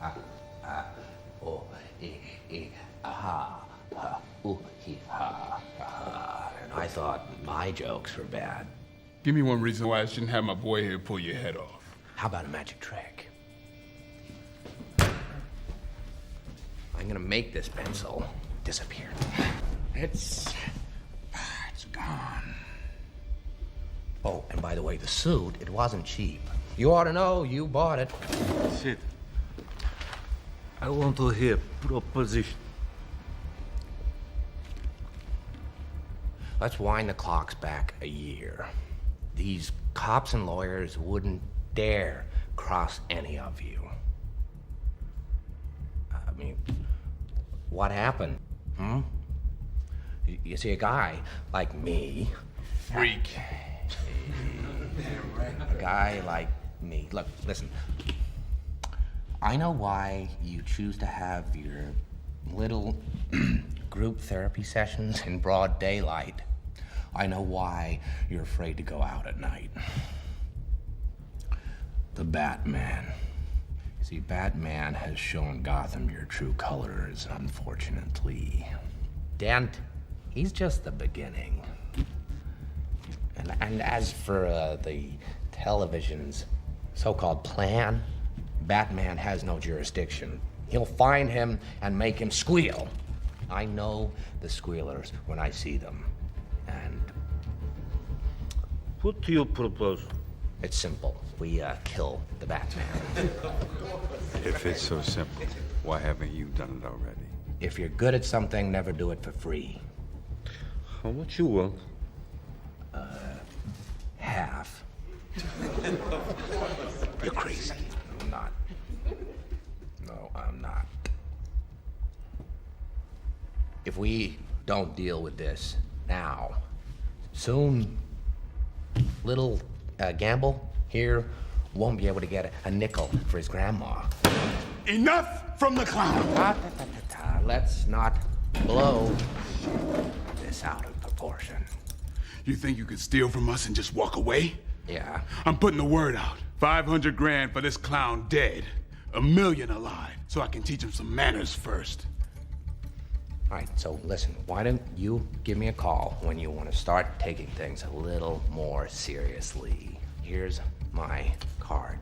Oh, aha, ha, ooh, he, ha, ha. And I thought my jokes were bad. Give me one reason why I shouldn't have my boy here pull your head off. How about a magic trick? I'm gonna make this pencil disappear. It's gone. Oh, and by the way, the suit, it wasn't cheap. You ought to know, you bought it. Shit. I want to hear proposition. Let's wind the clocks back a year. These cops and lawyers wouldn't dare cross any of you. I mean, what happened? You see, a guy like me... Freak. A guy like me. Look, listen. I know why you choose to have your little group therapy sessions in broad daylight. I know why you're afraid to go out at night. The Batman. See, Batman has shown Gotham your true colors, unfortunately. Dent, he's just the beginning. And as for the television's so-called plan, Batman has no jurisdiction. He'll find him and make him squeal. I know the squealers when I see them. And What do you propose? it's simple. We kill the Batman. If it's so simple, why haven't you done it already? If you're good at something, never do it for free. How much you want? Half. You're crazy. I'm not. No, I'm not. If we don't deal with this now, soon, little Gamble here won't be able to get a nickel for his grandma. Enough from the clown! Let's not blow this out of proportion. You think you could steal from us and just walk away? Yeah. I'm putting the word out. 500 grand for this clown dead. 1 million alive, so I can teach him some manners first. All right, so listen, why don't you give me a call when you want to start taking things a little more seriously? Here's my card.